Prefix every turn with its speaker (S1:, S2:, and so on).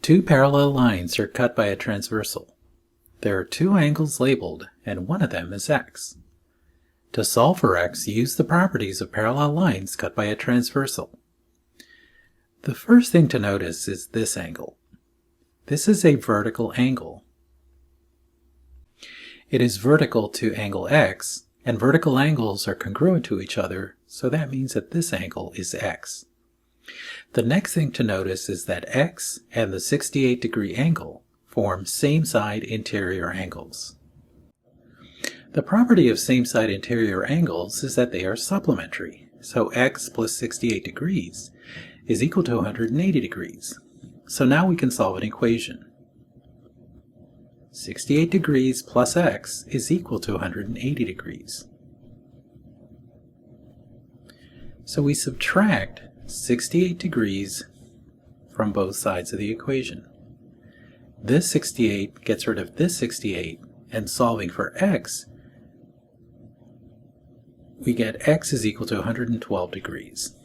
S1: Two parallel lines are cut by a transversal. There are two angles labeled, and one of them is x. To solve for x, use the properties of parallel lines cut by a transversal. The first thing to notice is this angle. This is a vertical angle. It is vertical to angle x, and vertical angles are congruent to each other, so that means that this angle is x. The next thing to notice is that x and the 68-degree angle form same-side interior angles. The property of same-side interior angles is that they are supplementary, so x plus 68 degrees is equal to 180 degrees. So now we can solve an equation. 68 degrees plus x is equal to 180 degrees. So we subtract 68 degrees from both sides of the equation. This 68 gets rid of this 68, and solving for x, we get x is equal to 112 degrees.